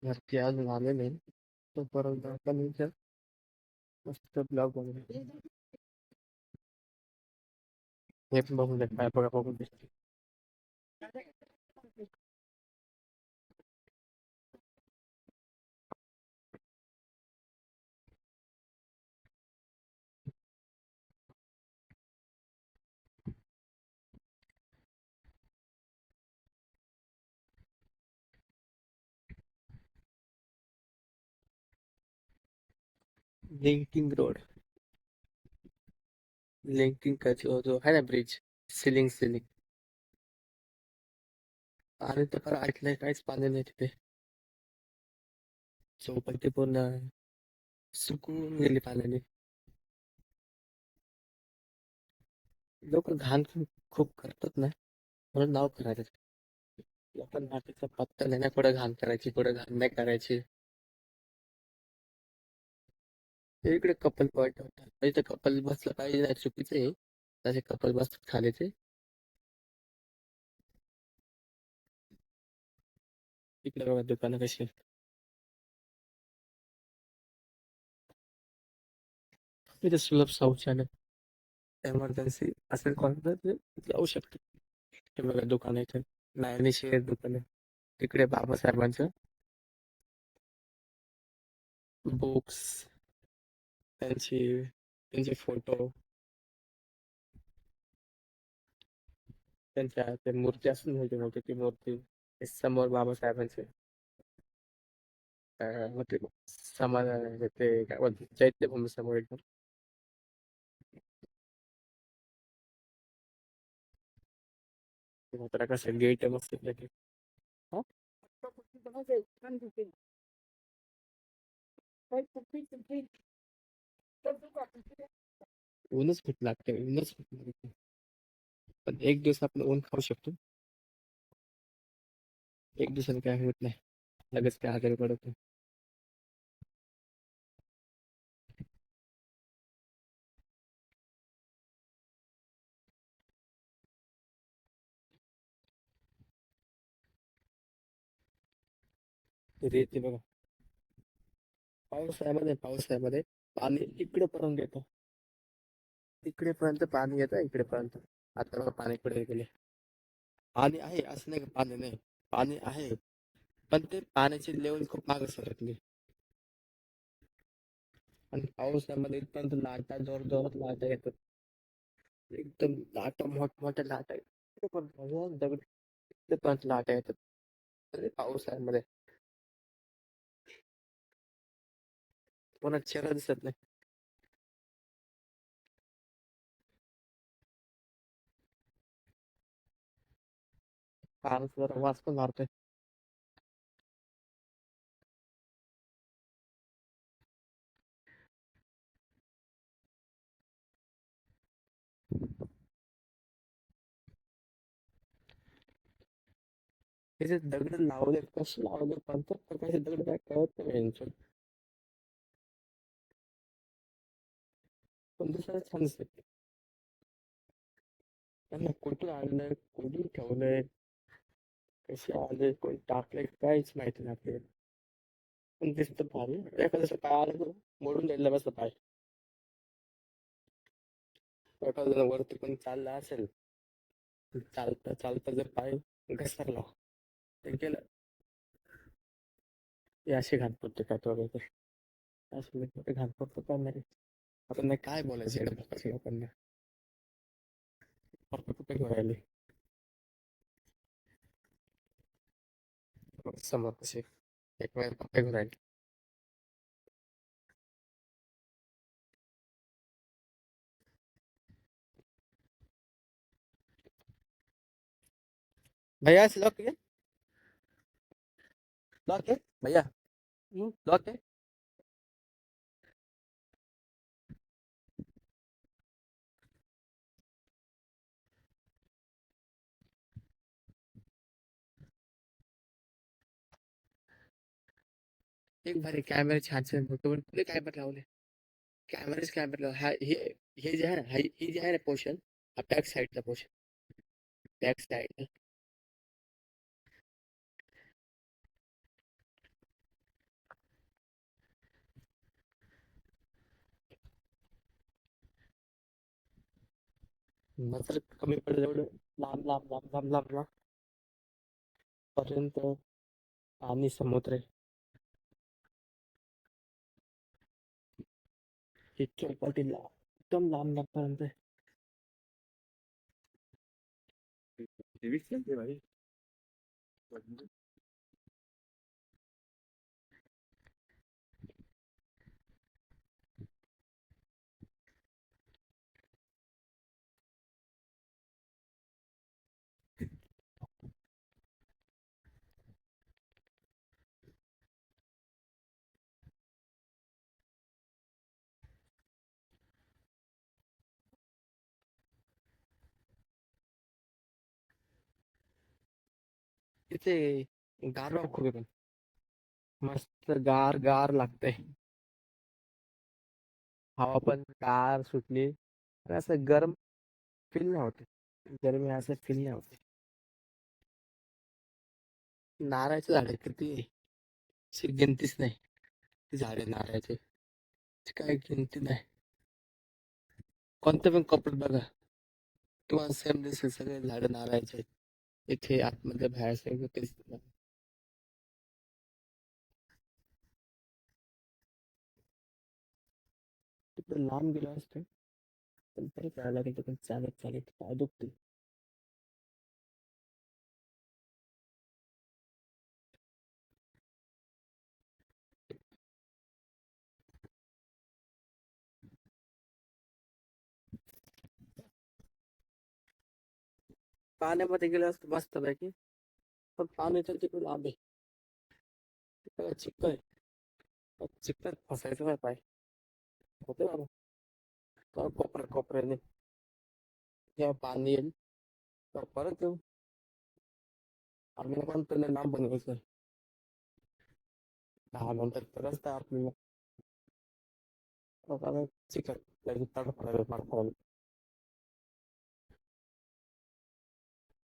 घरचे अजून आले नाही. तोपर्यंत आपण इथं मस्त ब्लॉग बनवू. हे पण बघून दे काय बघा बघून दे. Linking road. लिंकिंग का जो है ना ब्रिज. सिलिंग. आणि तर खरं ऐकलंय काहीच पाणी नाही तिथे. चौपाटी पूर्ण सुकून गेली पाण्याने. लोक घाण खूप करतात ना, म्हणून नाव करायचं. लोकांना मातीचा पत्ता नाही ना, कुठं घाण करायची कुठं घाण नाही करायची. ते इकडे कपल पॉईंट होता, इथे कपल बसलं पाहिजे नाही, चुकीचं आहे. तसे कपल बसतात खाली ते. इकडे बघा दुकानं कशी आहेत. इथे सुलभ शौचालय. एमर्जन्सी असेल कोणाला तर जाऊ शकतो. हे बघा दुकान इथे. नायनी शेअर दुकान आहे. तिकडे बाबासाहेबांचं बुक्स, त्यांचे फोटो, त्यांच्या ते मूर्ती असून मोठी मोठी ती मूर्ती. ते समोर बाबासाहेबांचे होते समाधान ते काय बोलते चैत्यभूमी समोर एकदम. ते मात्र कसं गेट मस्त लगे. हा? ऊनच खूप लागते ऊनच खूप लागते. पण एक दिवस आपण ऊन खाऊ शकतो. एक दिवसाने काय होत नाही. लगेच काय आजारी पडत नाही. रेती बघा. पावसाळ्यामध्ये पाणी इकडे पर्यंत येतं. इकडेपर्यंत पाणी येतं इकडेपर्यंत. आता बघा पाणी कुठे गेले. पाणी आहे असं नाही का पाणी नाही. पाणी आहे, पण ते पाण्याची लेवल खूप मागे सरकली. आणि पावसामध्ये इथपर्यंत लाटा जोर जोरात लाटा येतात. एकदम लाटा मोठमोठ्या लाटा येतात. पण दगड इथपर्यंत लाटा येतात. अरे पावसाळ्यामध्ये पुन्हा चेहरा दिसत नाही. पाण्याचा जरा वास पण मारतोय. हे जे दगड लावले कसे लावले कोणत्या प्रकारचे दगड काय कळत नाही यांचं. पण दिसायला छान दिसत. त्यांना कुठून आणलंय कुठून ठेवलंय कसे आले कोण टाकलंय काहीच माहिती नाही आपल्याला. पण दिसतं भारी. एखाद्याचं पाय आलं तर मोडून द्यायला बसलं पाय. एखाद्या जण वरती पण चालला असेल, चालता चालता जर पाय घसरला तर गेलं. हे असे घाण पडते काय तो वगैरे. असे कुठे घाण पडतो काय नाही. आता नाही काय बोलायचं एवढ्या प्रकारच्या लोकांना. फक्त कुठे घेऊन राहिले समोर कसे एक वेळ पप्पे घेऊन राहिले. भैया ऐसे लॉक है भैया. लॉक है. एक भारी कॅमेरे छान छान फोटो कुठे कॅमेरे लावले. कॅमेराच कॅमेरा हा हे जे आहे ना हे जे आहे ना पोर्शन हा बॅक साईडचा पोर्शन बॅक साईड नंतर कमी पडेल एवढं लांब लांब लांब लांब लांब लांब पर्यंत आणि समुद्र आहे. ही चौपाटी एकदम लांब लांबपर्यंत आहे. तेवीस आहे भाई. तिथे गारवा खूप आहे पण मस्त गार गार लागतंय. हवा पण गार सुटली आणि असं गरम फील नाही होते. गरमी असं फील नाही होते. नारळाचे झाड किती गिनतीच नाही. झाडे नारळाचे काय गिनती नाही. कोणत्या पण कोपऱ्यात बघा तुम्हाला सेम दिसेल सगळे झाडं नारळाचे आहेत. इथे आतमध्ये बाहेर सगळं तेच तिकडे लांब गेलो असतो पण परत यायला लागेल तिकडे चालत चालत पाय दुखते. पाण्यामध्ये गेलो असतो मस्त पैकी पण पाणी तर तिकडे लांब आहे. तिकडे चिखल आहे. चिखलात फसायचं नाही पाय होते बाबा कोपऱ्याने जेव्हा पाणी येईल तर परत येऊ आम्ही पण त्यांना लांब बनवायचं 10 नंतर रस्ता आपल्याला आता चिखल लगेच तडफडायला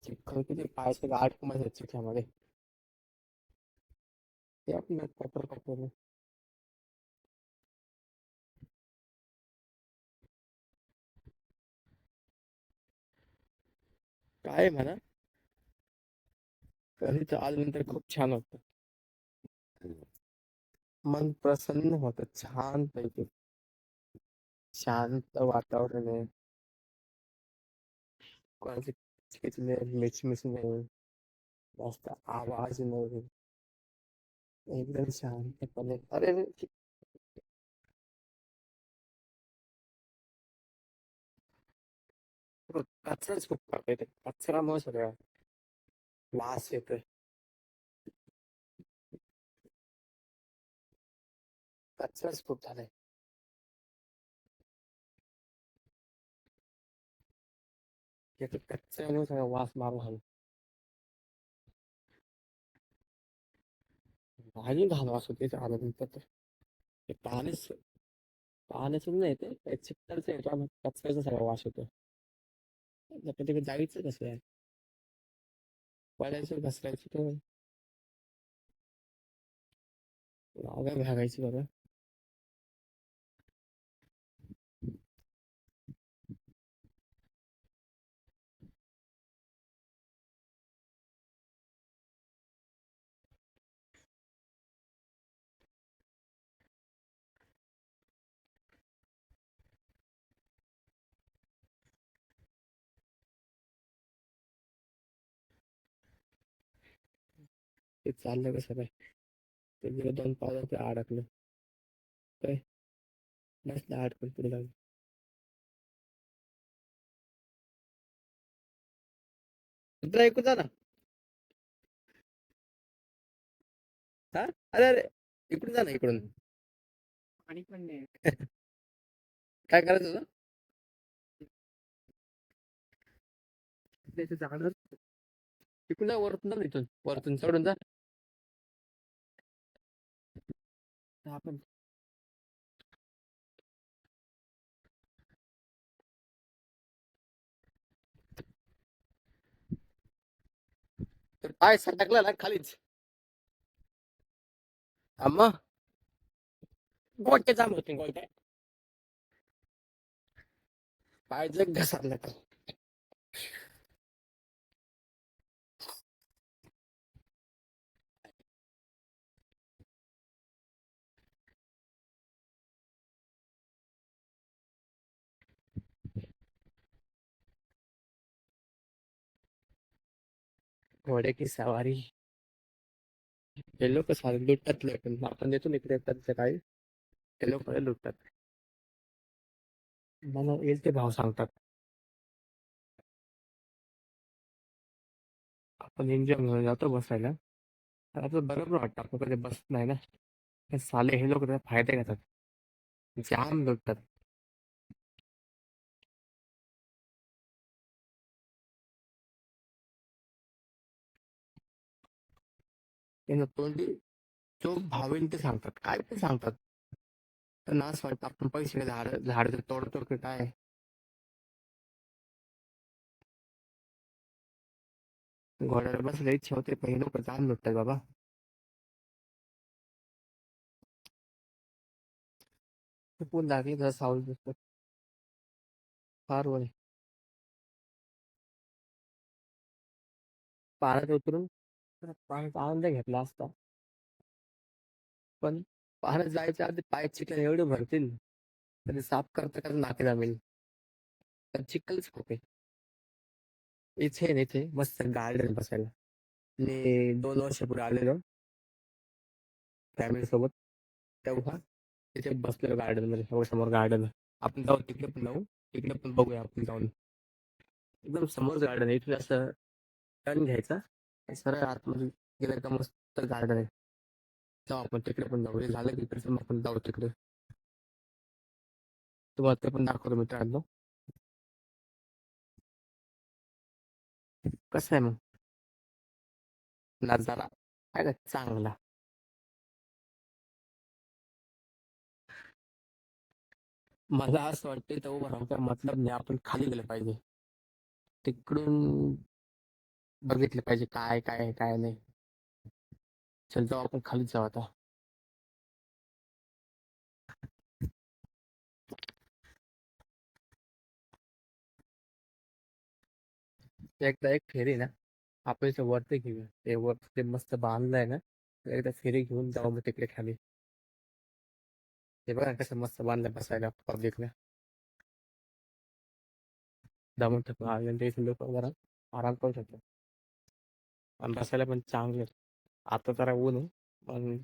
चिखल किती पायाचे गाठ मध्ये चिखल्यामध्ये ते आपल्या कोपऱ्याने काय म्हणा कधी तर आल्यानंतर खूप छान होतं. मन प्रसन्न होतं छान पैकी शांत वातावरण आहे. कोणाची किचकिच नाही मिचमिच नाही जास्त आवाज नाही एकदम शांतपणे अरे रे, कचराच खूप टाकायचा कचरामुळे सगळं वास येतोय कचराच खूप झालाय. याचा कचऱ्यामुळे सगळा वास मारून झाला आणि घाण वास होते आल्यानंतर तर ते पाण्याच नाही ते चिखलच येतो आणि कचऱ्याचा सगळा वास येतो. तिकडे जायचं कसं आहे पडायचं घसरायचं तर नाव काय भागायची बघा ते चाललं कसं काय ते गेलं 2 पावलं ते अडकलं काय बसलं अडकून पुढे लागलं तुला ऐकून जा ना हा अरे अरे इकडून जा ना इकडून आणि पण नाही काय करायचं तुझं त्याचं झाड इकडून जा वरतून जा ना इथून वरतून चढून जा आपण तर पाय सटकला ना खालीच. मग गोट्या जाम होते गोट्या. पाय जग घसरला तर घोडे की सवारी. हे लोक सारे लुटतात पण आपण देतो ना इकडे येतात काही ते लोक लुटतात. मला येईल ते भाव सांगतात. आपण एन्जॉय म्हणून जातो बसायला. तर आपलं बरोबर वाटतं आपण कधी बसत नाही ना. हे साले हे लोक त्याचा फायदा घेतात. जाम लुटतात. त्यांना तोंडी जो भावेल ते सांगतात काय पण सांगतात. त्यांना असं वाटतं आपण पैसे झाड तोडतो की काय. घोड्यावर बसायला इच्छा होते पण हे लोक जाम लुटतात बाबा. चुकून लागली तर सावली दिसतात. फार वर पाण्यात उतरून पाण्याचा आनंद घेतला असता. पण पाण्यात जायच्या आधी पाय चिखल एवढे भरतील कधी साफ करता करता नाकी जमेल. तर चिखलच खूप आहे. इथे आहे ना इथे मस्त गार्डन बसायला. मी 2 वर्षापूर्वी आलेलो फॅमिली सोबत. तेव्हा तिथे बसलेलो गार्डन मध्ये समोर गार्डन. आपण जाऊ तिकडे पण जाऊ. तिकडे पण बघूया आपण जाऊन. एकदम समोर गार्डन आहे इथे असं टर्न घ्यायचा आणि सरळ आतमध्ये गेलं का मस्त गार्डन आहे. जाऊ आपण तिकडे पण जाऊ. हे झालं की इकडे पण आपण जाऊ तिकडे. तुम्हाला ते पण दाखवतो मित्रांनो. कसं आहे मग नजारा आहे का चांगला. मला असं वाटतं इथं उभं राहून काय मतलब नाही. आपण खाली गेलं पाहिजे. तिकडून बघितलं पाहिजे काय काय आहे, काय नाही. चल जाऊ आपण खालीच जाऊ आता. एकदा एक फेरी ना आपण इथे वरती घेऊया. ते वर ते मस्त बांधलंय ना. एकदा फेरी घेऊन जाऊ मग तिकडे खाली. ते बघा कसं मस्त बांधलं बसायला पब्लिकला. दमून टाकून आले ते लोक जरा आराम करू शकतात. आणि बसायला पण चांगले. आता जरा ऊन आहे. पण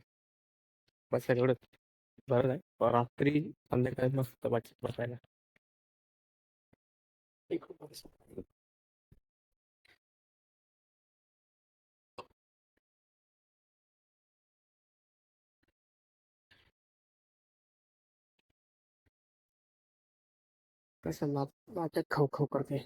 बसायला एवढं बरं नाही पण रात्री संध्याकाळी मस्त बसायला. एक कसं नाटक खाऊ खाऊ करते.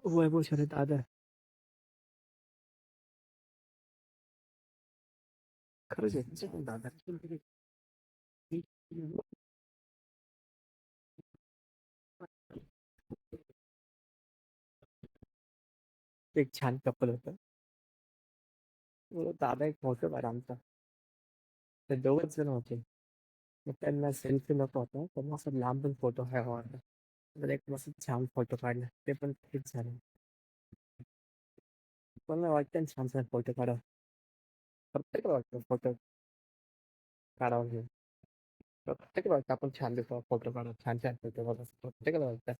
वैभव शर्यत आदर. खरंच आहे दादा. एक छान कपल होतं. दादा एक मोठं बरं आमचा. ते दोघंच जण होते. मग त्यांना सेल्फी नको होता, त्यांना असं लांबून फोटो हवा होता. तर एक मस्त छान फोटो काढला. ते पण ठीक झालं. मला वाटतं ना छान छान फोटो काढावं. प्रत्येकाला वाटतं फोटो काढावं. प्रत्येकाला वाटतं आपण छान दिसावं, फोटो काढावं, छान छान फोटो काढावं. प्रत्येकाला वाटतं.